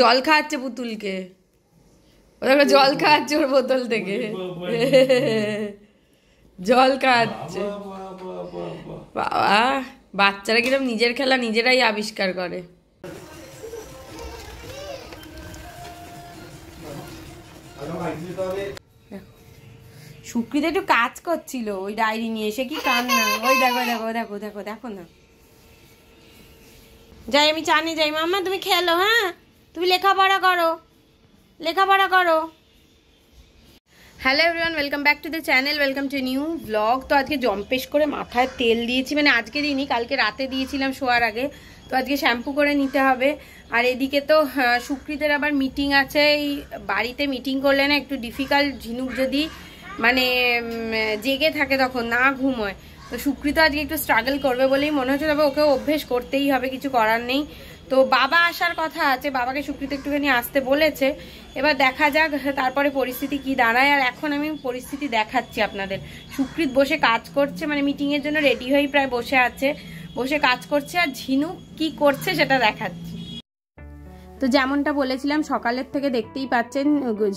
জল খাওয়াচ্ছে পুতুলকে, ওদেরকে জল খাওয়াচ্ছে ওর বোতল থেকে, জল খাওয়াচ্ছে। বাবা, বাচ্চারা কিরকম নিজের খেলা নিজেরাই আবিষ্কার করে। সুকৃতি একটু কাজ করছিল ওই ডায়েরি নিয়ে, এসে কি কান্না। ওই দেখো দেখো দেখো দেখো দেখো না। যাই আমি চানে যাই, মাম্মা তুমি খেলো, হ্যাঁ তুমি লেখাপড়া করো, লেখাপড়া করো। Hello everyone, welcome back to the channel, welcome to new blog. তো আজকে জম্পেশ করে মাথায় তেল দিয়েছি, মানে আজকে দিইনি, কালকে রাতে দিয়েছিলাম শোয়ার আগে। তো আজকে শ্যাম্পু করে নিতে হবে। আর এদিকে তো সুকৃতের আবার মিটিং আছে, এই বাড়িতে মিটিং করলে না একটু ডিফিকাল্ট। ঝিনুক যদি মানে জেগে থাকে তখন না ঘুমোয়, তো সুকৃত আজকে একটু স্ট্রাগল করবে বলেই মনে হচ্ছে, তবে ওকে অভ্যেস করতেই হবে, কিছু করার নেই। তো বাবা আসার কথা আছে, বাবাকে সুকৃত একটুখানি আসতে বলেছে, এবার দেখা যাক তারপরে পরিস্থিতি কি দাঁড়ায়। আর এখন আমি পরিস্থিতি দেখাচ্ছি আপনাদের। সুকৃত বসে কাজ করছে, মানে মিটিংয়ের জন্য রেডি হয়েই প্রায় বসে আছে, বসে কাজ করছে, আর ঝিনুক কি করছে সেটা দেখাচ্ছি। তো যেমনটা বলেছিলাম সকালের থেকে দেখতেই পাচ্ছেন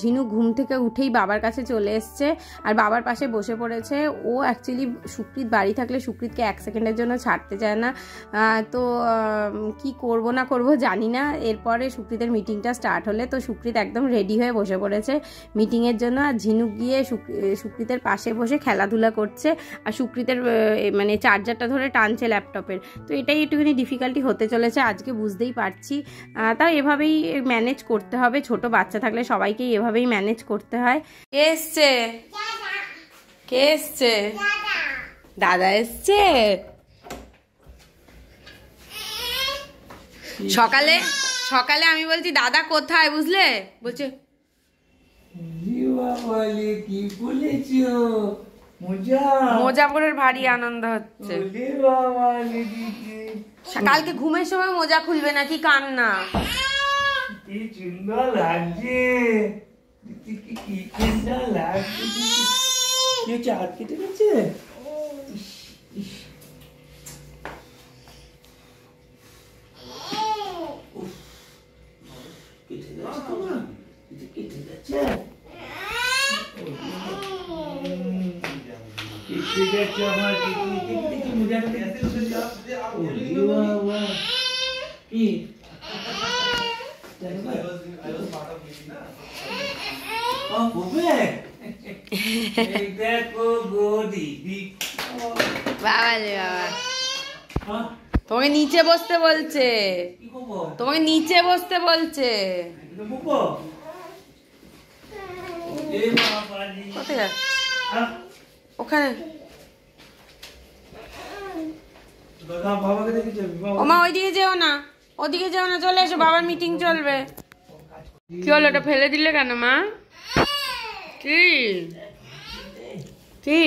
ঝিনু ঘুম থেকে উঠেই বাবার কাছে চলে এসছে আর বাবার পাশে বসে পড়েছে। ও অ্যাকচুয়ালি সুকৃত বাড়ি থাকলে সুকৃতকে এক সেকেন্ডের জন্য ছাড়তে চায় না। তো কি করব না করব জানি না। এরপরে সুকৃতের মিটিংটা স্টার্ট হলে তো সুকৃত একদম রেডি হয়ে বসে পড়েছে মিটিংয়ের জন্য। আর ঝিনুক গিয়ে সুকৃতের পাশে বসে খেলাধুলা করছে, আর সুকৃতের মানে চার্জারটা ধরে টানছে ল্যাপটপের। তো এটাই একটুখানি ডিফিকাল্টি হতে চলেছে আজকে, বুঝতেই পারছি। তাও এভাবেই ম্যানেজ করতে হবে, ছোট বাচ্চা থাকলে সবাইকেই এভাবেই ম্যানেজ করতে হয়। কে এসছে? কে এসছে? দাদা এসছে। সকালে সকালে আমি বলছি দাদা কোথায়, বুঝলে, বলছে মোজা পরে ভারী আনন্দ হচ্ছে। কালকে ঘুমের সময় মোজা খুলবে নাকি কান্না। কি সুন্দর লাগছে, কি সুন্দর লাগছে। কি চাট কেটে গেছে? কেটে যাচ্ছে তোমার, কেটে যাচ্ছে, কেটে যাচ্ছে আমার। কি মোজাটা দেখতে কি তোমাকে নিচে বসতে বলছে, তোমাকে নিচে বসতে বলছে। কোথায় যাচ্ছে? ওখানে ওমা ওইদিকে যেও না, ওদিকে যেও না, চলে এসো, বাবার মিটিং চলবে। কি হলো, ওটা ফেলে দিলে কেন মা? কি কি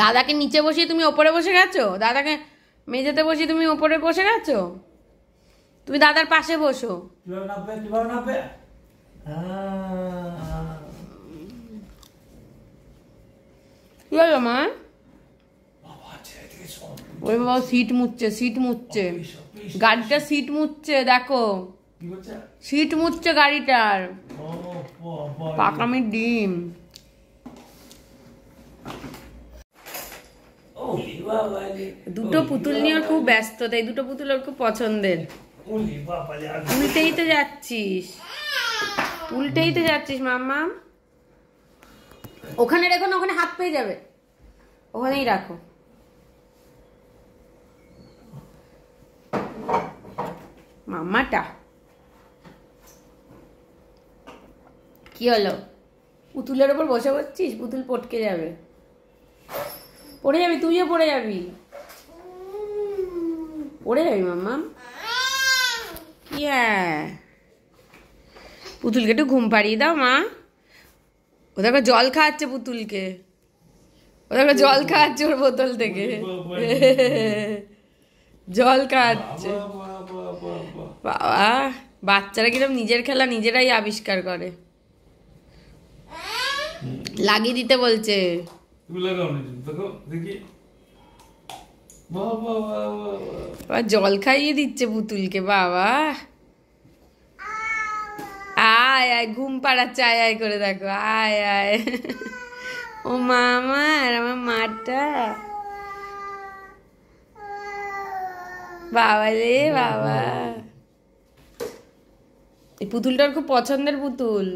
দাদাকে নিচে বসিয়ে তুমি ওপরে বসে গেছো? দাদাকে মেঝেতে বসিয়ে তুমি ওপরে বসে গেছো? তুমি দাদার পাশে বসো। কি হলো মা? ওই বাবা সিট মুছছে, সিট মুছছে, গাড়িটা সিট মুছছে, দেখো সিট মুছছে গাড়িটার। পাকামি ডিম। দুটো পুতুল নিয়ে খুব ব্যস্ত, তাই দুটো পুতুল ওর খুব পছন্দের। উল্টেই তো যাচ্ছিস, উল্টেই তো যাচ্ছিস মাম্মা। ওখানে রেখো না, ওখানে হাত পেয়ে যাবে, ওখানেই রাখো। মাম্মাটা কি হলো? পুতুলের ওপর বসে পড়ছিস, পুতুল পটকে যাবে, পড়ে যাবি, তুইও পড়ে যাবি, পড়ে যাবি মাম্মা। পুতুলকে একটু ঘুম পাড়িয়ে দাও মা। ওদেরকে জল খাওয়াচ্ছে পুতুলকে, ওদেরকে জল খাওয়াচ্ছে ওর বোতল থেকে, জল খাওয়াচ্ছে। বাবা, বাচ্চারা কিরকম নিজের খেলা নিজেরাই আবিষ্কার করে। লাগিয়ে দিতে বলছে। জল খাইয়ে দিচ্ছে পুতুলকে বাবা। আয় আয়, ঘুম পাড়াচ্ছে, আয় আয় করে দেখো, আয় আয়। ও মামা, আমার মাটা বাবা রে বাবা। এই পুতুলটার খুব পছন্দের পুতুল।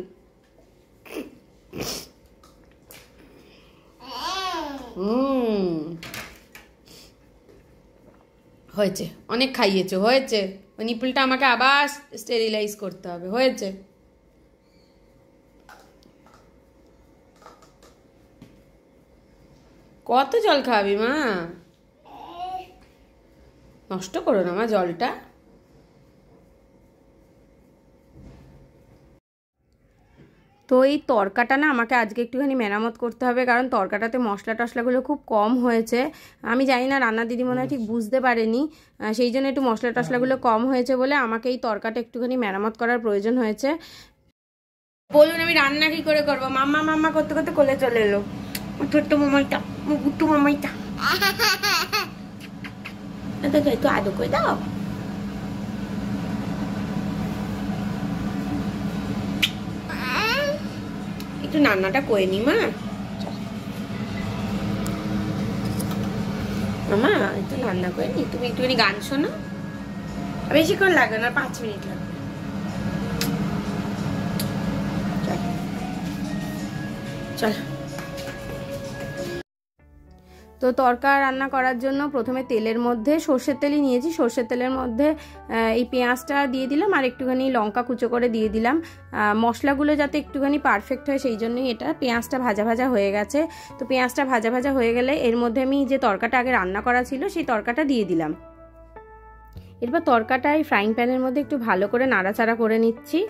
হয়েছে, অনেক খাইয়েছো, হয়েছে। ওই নিপুলটা আমাকে আবার স্টেরিলাইজ করতে হবে, হয়েছে। কত জল খাবি মা? নষ্ট করো না মা জলটা। তো এই তরকাটা না আমাকে আজকে একটুখানি মেরামত করতে হবে, কারণ তরকাটাতে মশলা টশলাগুলো খুব কম হয়েছে। আমি জানি না, রান্না দিদি মনে হয় ঠিক বুঝতে পারেনি, সেই জন্য একটু মশলা টশলাগুলো কম হয়েছে বলে আমাকে এই তরকাটা একটুখানি মেরামত করার প্রয়োজন হয়েছে। বলুন আমি রান্না কি করে করবো? মাম্মা মাম্মা করতে করতে কোলে চলে এলো ছোট্ট মামাইটা, গুট্টু মামাইটা। একটু আদর করে দাও। একটু রান্নাটা করে নি মা। মামা একটু রান্না করে নি, তুমি একটুখানি গান শোনো। বেশিক্ষণ লাগবে না, 5 মিনিট লাগবে। চল। তো তরকা রান্না করার জন্য প্রথমে তেলের মধ্যে সর্ষের তেলই নিয়েছি। সর্ষের তেলের মধ্যে এই পেঁয়াজটা দিয়ে দিলাম, আর একটুখানি লঙ্কা কুচো করে দিয়ে দিলাম। মশলাগুলো যাতে একটুখানি পারফেক্ট হয় সেই জন্যই এটা। পেঁয়াজটা ভাজা ভাজা হয়ে গেছে। তো পেঁয়াজটা ভাজা ভাজা হয়ে গেলে এর মধ্যে আমি যে তরকাটা আগে রান্না করা ছিল সেই তরকাটা দিয়ে দিলাম। এরপর তরকাটা এই ফ্রাইং প্যানের মধ্যে একটু ভালো করে নাড়াচাড়া করে নিচ্ছি।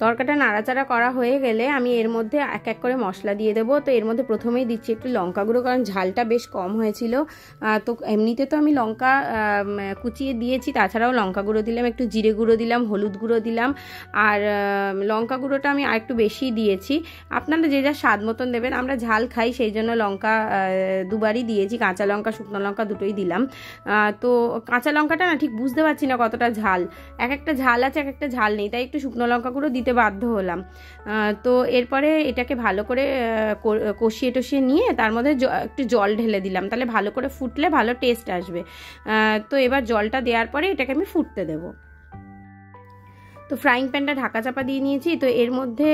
তরকাটা নাড়াচাড়া করা হয়ে গেলে আমি এর মধ্যে এক এক করে মশলা দিয়ে দেবো। তো এর মধ্যে প্রথমেই দিচ্ছি একটু লঙ্কা গুঁড়ো, কারণ ঝালটা বেশ কম হয়েছিল। তো এমনিতে তো আমি লঙ্কা কুচিয়ে দিয়েছি, তাছাড়াও লঙ্কা গুঁড়ো দিলাম, একটু জিরে গুঁড়ো দিলাম, হলুদ গুঁড়ো দিলাম, আর লঙ্কা গুঁড়োটা আমি আর একটু বেশি দিয়েছি। আপনারা যে যা স্বাদ মতন দেবেন। আমরা ঝাল খাই সেই জন্য লঙ্কা দুবারই দিয়েছি, কাঁচা লঙ্কা শুকনো লঙ্কা দুটোই দিলাম। তো কাঁচা লঙ্কাটা না ঠিক বুঝতে পারছি না কতটা ঝাল, এক একটা ঝাল আছে এক একটা ঝাল নেই, তাই একটু শুকনো লঙ্কা গুঁড়ো দিতে বাধ্য হলাম। তো এরপরে এটাকে ভালো করে কষিয়ে টষিয়ে নিয়ে তার মধ্যে একটু জল ঢেলে দিলাম, তাহলে ভালো করে ফুটলে ভালো টেস্ট আসবে। তো এবার জলটা দেওয়ার পরে এটাকে আমি ফুটতে দেবো। তো ফ্রাইং প্যানটা ঢাকা চাপা দিয়ে নিয়েছি। তো এর মধ্যে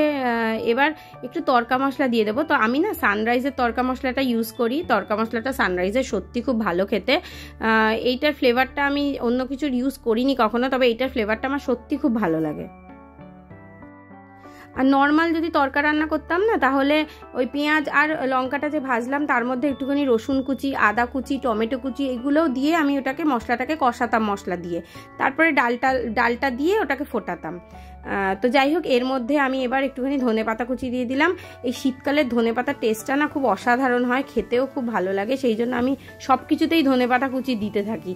এবার একটু তড়কা মশলা দিয়ে দেবো। তো আমি না সানরাইজের তড়কা মশলাটা ইউজ করি। তড়কা মশলাটা সানরাইজের সত্যি খুব ভালো খেতে। এইটার ফ্লেভারটা আমি অন্য কিছুর ইউজ করিনি কখনো, তবে এইটার ফ্লেভারটা আমার সত্যি খুব ভালো লাগে। আর নর্মাল যদি তরকা রান্না করতাম না, তাহলে ওই পেঁয়াজ আর লঙ্কাটা যে ভাজলাম তার মধ্যে একটুখানি রসুন কুচি, আদা কুচি, টমেটো কুচি এগুলোও দিয়ে আমি ওটাকে মশলাটাকে কষাতাম মশলা দিয়ে, তারপরে ডালটা দিয়ে ওটাকে ফোটাতাম। তো যাই হোক, এর মধ্যে আমি এবার একটুখানি ধনেপাতা কুচি দিয়ে দিলাম। এই শীতকালের ধনেপাতার টেস্টটা না খুব অসাধারণ হয়, খেতেও খুব ভালো লাগে, সেই জন্য আমি সব কিছুতেই ধনেপাতা কুচি দিতে থাকি।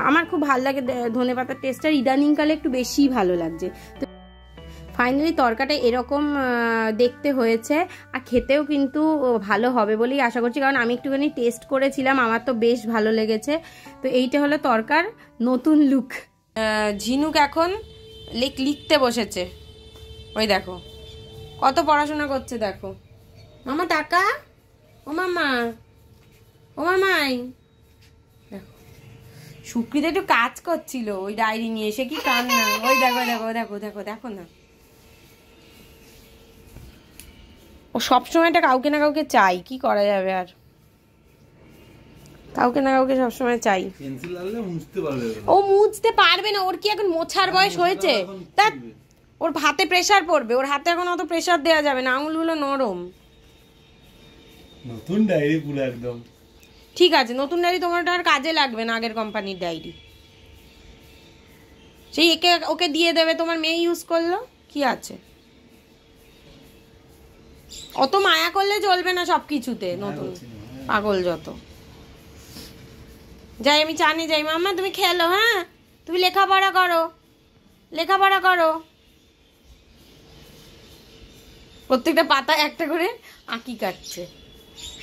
আমার খুব ভালো লাগে ধনেপাতার টেস্টটা, ইদানিংকালে একটু বেশিই ভালো লাগছে। তো ফাইনালি তরকাটা এরকম দেখতে হয়েছে, আর খেতেও কিন্তু ভালো হবে বলেই আশা করছি, কারণ আমি একটুখানি টেস্ট করেছিলাম, আমার তো বেশ ভালো লেগেছে। তো এইটা হলো তরকার নতুন লুক। ঝিনুক এখন লিখতে বসেছে, ওই দেখো কত পড়াশোনা করছে দেখো। মামা টাকা, ও মামা, ও মামাই দেখো। সুকৃতি একটু কাজ করছিল ওই ডায়েরি নিয়ে, সে কি কান্না, ওই দেখো দেখো দেখো দেখো দেখো না। ও সবসময় এটা কাউকে না কাউকে চাই, কি করা যাবে আর, কাউকে না কাউকে সবসময় চাই। ও মুছতে পারবে না, ওর কি এখন মোছার বয়স হয়েছে? তা ওর হাতে প্রেসার পড়বে, ওর হাতে এখন অত প্রেসার দেওয়া যাবে না, আঙুলগুলো নরম। নতুন ডায়েরি পুরো একদম ঠিক আছে, নতুন ডায়েরি তোমার আর কাজে লাগবে না, আগের কোম্পানির ডায়েরি সেই ওকে দিয়ে দেবে, তোমার মেয়ে ইউজ করলো, কি আছে, অত মায়া করলে চলবে না সবকিছুতে, নতুন পাগল যত। যাই আমি চানে যাই, মাম্মা তুমি খেলো, হ্যাঁ তুমি লেখাপড়া করো, লেখাপড়া করো। প্রত্যেকটা পাতায় একটা করে আঁকি কাটছে।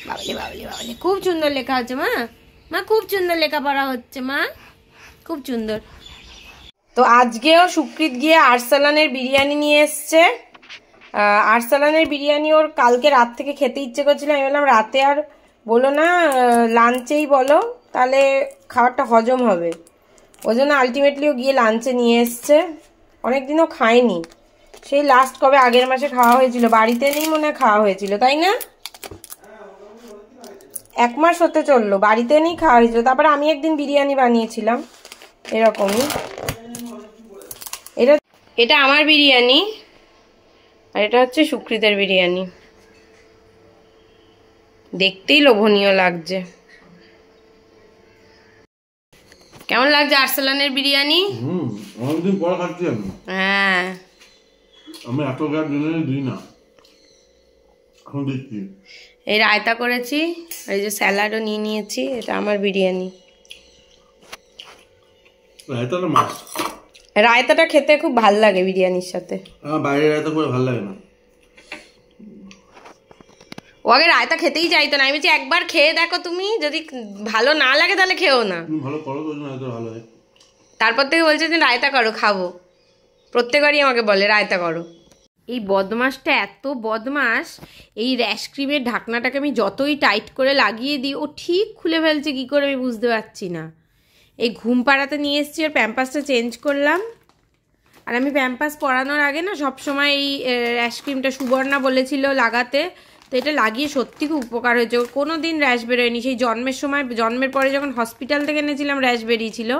বাবলি বাবলি বাবলি, খুব সুন্দর লেখা হচ্ছে মা। মা খুব সুন্দর লেখাপড়া হচ্ছে মা, খুব সুন্দর। তো আজকেও সুকৃত গিয়ে আরসালানের বিরিয়ানি নিয়ে এসছে। আরসালানের বিরিয়ানি ওর কালকে রাত থেকে খেতে ইচ্ছে করছিল। আমি বললাম রাতে আর বলো না, লাঞ্চেই বলো, তাহলে খাবারটা হজম হবে। ওই জন্য আলটিমেটলিও গিয়ে লাঞ্চে নিয়ে এসছে। অনেকদিনও খায়নি, সেই লাস্ট কবে আগের মাসে খাওয়া হয়েছিল, বাড়িতে নেই মনে হয় খাওয়া হয়েছিল, তাই না? 1 মাস হতে চললো, বাড়িতে নেই খাওয়া হয়েছিল। তারপরে আমি একদিন বিরিয়ানি বানিয়েছিলাম এরকমই। এটা আমার বিরিয়ানি আর এটা হচ্ছে সুকৃতের বিরিয়ানি। দেখতেই লোভনীয় লাগছে। কেমন লাগছে আরসালানের বিরিয়ানি? অনেকদিন পর খাচ্ছি আমি। হ্যাঁ, আমি এত গ্যাস বিরিয়ানি দিই না, এখন দিচ্ছি। এই রায়তা করেছি, এই যে স্যালাডও নিয়ে নিয়েছি। এটা আমার বিরিয়ানি। রায়তাটা মাছ, রায়তাটা খেতে খুব ভাল লাগে বিরিয়ানির সাথে। বাইরে রায়তা করে ভালো লাগে না। ও আগে রায়তা খেতেই চাইতো না। আমি বলছি একবার খেয়ে দেখো, তুমি যদি ভালো না লাগে তাহলে খেও না। তুমি ভালো করো তো, রায়তা ভালো হয়। তারপর থেকে বলছে যে রায়তা করো, খাবো। প্রত্যেকবারই আমাকে বলে রায়তা করো। এই বদমাসটা এত বদমাস, এই র্যাশ ক্রিমের ঢাকনাটাকে আমি যতই টাইট করে লাগিয়ে দিই ও ঠিক খুলে ফেলছে কি করে আমি বুঝতে পারছি না। এই ঘুম পাড়াতে নিয়ে এসেছি, ওর প্যাম্পাসটা চেঞ্জ করলাম। আর আমি প্যাম্পাস পরানোর আগে না সবসময় এই র্যাশ ক্রিমটা সুবর্ণা বলেছিল লাগাতে, তো এটা লাগিয়ে সত্যি খুব উপকার হয়েছে। ওর কোনো দিন র্যাশ বেরোয়নি। সেই জন্মের সময়, জন্মের পরে যখন হসপিটাল থেকে এনেছিলাম র্যাশ বেরিয়েছিল,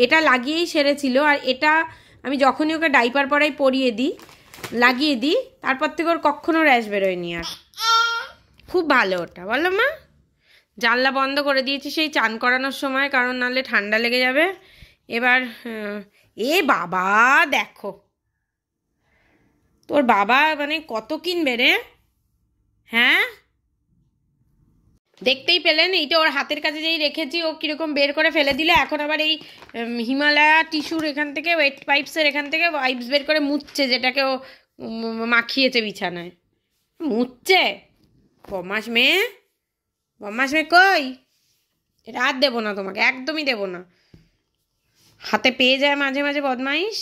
এটা লাগিয়েই সেরেছিল। আর এটা আমি যখনই ওকে ডাইপার পরাই লাগিয়ে দিই, তারপর থেকে ওর কখনো র্যাশ বেরোয়নি। আর খুব ভালো ওটা, বলো মা। জানলা বন্ধ করে দিয়েছি সেই চান করানোর সময়, কারণ নাহলে ঠান্ডা লেগে যাবে। এবার এ বাবা দেখো, তোর বাবা মানে কত কিনবে রে। হ্যাঁ, দেখতেই পেলেন, এইটা ওর হাতের কাছে যেই রেখেছি ও কিরকম বের করে ফেলে দিলে। এখন আবার এই হিমালয়া টিস্যুর এখান থেকে, ওয়েট পাইপসের এখান থেকে ওয়াইপস বের করে মুছছে, যেটাকে ও মাখিয়েছে বিছানায়। মুছছে। বদমাস মেয়ে, বদমাস মেয়ে কই। এটা আর দেবো না তোমাকে, একদমই দেবো না। হাতে পেয়ে যায় মাঝে মাঝে বদমাইশ,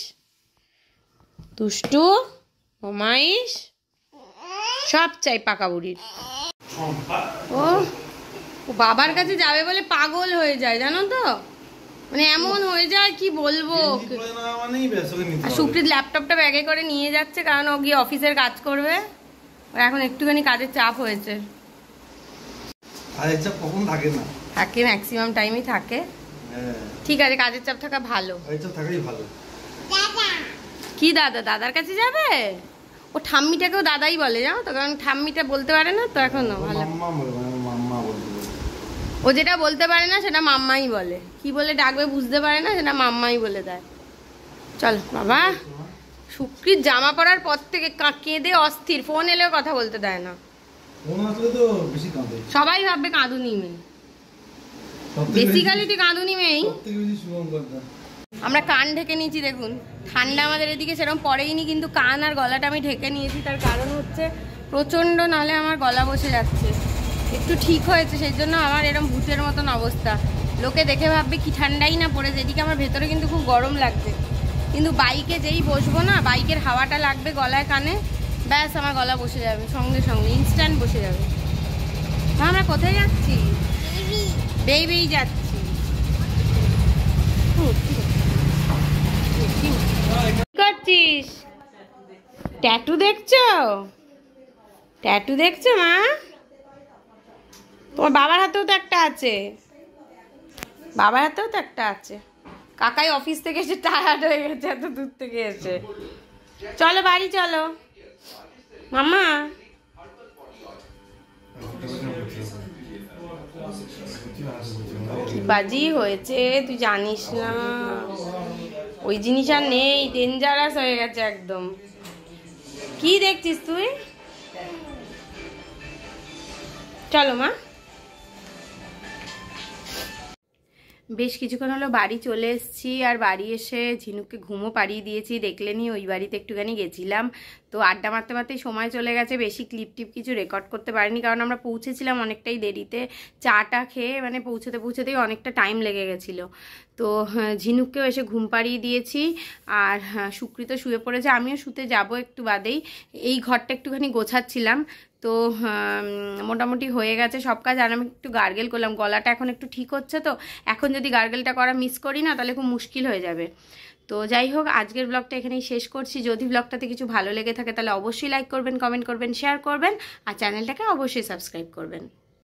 দুষ্টু বদমাইশ, সব চাই পাকা বুড়ির। ও বাবার কাছে যাবে বলে পাগল হয়ে যায়, জানো তো, মানে এমন হয়ে যায় কি বলবো। আর সুকৃত ল্যাপটপটা ব্যাগে করে নিয়ে যাচ্ছে, কারণ ও গিয়ে অফিসের কাজ করবে। ওর এখন একটুখানি কাজের চাপ হয়েছে। কাজের চাপ কখন থাকে না, থাকে, ম্যাক্সিমাম টাইমই থাকে। ঠিক আছে, কাজের চাপ থাকা ভালো। থাকাই ভালো। কি দাদা, দাদার কাছে যাবে? ও ঠাম্মিটাকেও দাদাই বলে, জানো তো, কারণ ঠাম্মিটা বলতে পারে না তো এখনো ভালো। ও যেটা বলতে পারে না সেটা মাম্মাই বলে, কি বলে ডাকবে বুঝতে পারে না, সেটা মাম্মাই বলে দেয়। চল বাবা। সুকৃত জামা পরার পর থেকে কেঁদে অস্থির, ফোন এলেও কথা বলতে দেয় না। সবাই ভাববে কাঁদুনি মেয়ে, বেসিক্যালি তুই কাঁদুনি মেয়েই। আমরা কান ঢেকে নিয়েছি, দেখুন ঠান্ডা আমাদের এদিকে সেরকম পড়েইনি, কিন্তু কান আর গলাটা আমি ঢেকে নিয়েছি। তার কারণ হচ্ছে প্রচণ্ড, নাহলে আমার গলা বসে যাচ্ছে। একটু ঠিক হয়েছে, সেই জন্য আমার এরকম ভূতের মতন অবস্থা। লোকে দেখে ভাববে কি ঠান্ডাই না পড়েছে, এদিকে আমার ভেতরে কিন্তু খুব গরম লাগছে। কিন্তু বাইকে যেই বসবো না, বাইকের হাওয়াটা লাগবে গলায় কানে, ব্যাস আমার গলা বসে যাবে, সঙ্গে সঙ্গে ইনস্ট্যান্ট বসে যাবে। আমরা কোথায় যাচ্ছি? বেবি যাচ্ছি। কি করছিস? ট্যাটু দেখছো? ট্যাটু দেখছো মা? তোমার বাবার হাতেও তো একটা আছে, বাবার হাতেও তো একটা আছে। কাকাই অফিস থেকে এসে টায়ার্ড হয়ে গেছে এত দূর থেকে এসে। চলো বাড়ি চলো মামা। কি বাজি হয়েছে তুই জানিস না, ওই জিনিস আর নেই, ডেঞ্জারাস হয়ে গেছে একদম। কি দেখছিস তুই? চলো মা। বেশ কিছুক্ষণ হলো বাড়ি চলে এসেছি, আর বাড়ি এসে ঝিনুককে ঘুমও পাড়িয়ে দিয়েছি। দেখলেনি ওই বাড়িতে একটুখানি গেছিলাম, তো আড্ডা মারতে মারতেই সময় চলে গেছে। বেশি ক্লিপ টিপ কিছু রেকর্ড করতে পারিনি, কারণ আমরা পৌঁছেছিলাম অনেকটাই দেরিতে। চাটা খেয়ে মানে পৌঁছতেই অনেকটা টাইম লেগে গেছিলো। তো ঝিনুককেও এসে ঘুম পাড়িয়ে দিয়েছি, আর সুকৃত শুয়ে পড়েছে, আমিও শুতে যাব একটু বাদেই। এই ঘরটা একটুখানি গোছাচ্ছিলাম, তো মোটামুটি হয়ে গেছে সব কাজ। আর আমি একটু গার্গেল করলাম, গলাটা এখন একটু ঠিক হচ্ছে, তো এখন যদি গার্গেলটা করা মিস করি না তাহলে খুব মুশকিল হয়ে যাবে। তো যাই হোক, আজকের ব্লগটা এখানেই শেষ করছি। যদি ব্লগটাতে কিছু ভালো লেগে থাকে তাহলে অবশ্যই লাইক করবেন, কমেন্ট করবেন, শেয়ার করবেন, আর চ্যানেলটাকে অবশ্যই সাবস্ক্রাইব করবেন।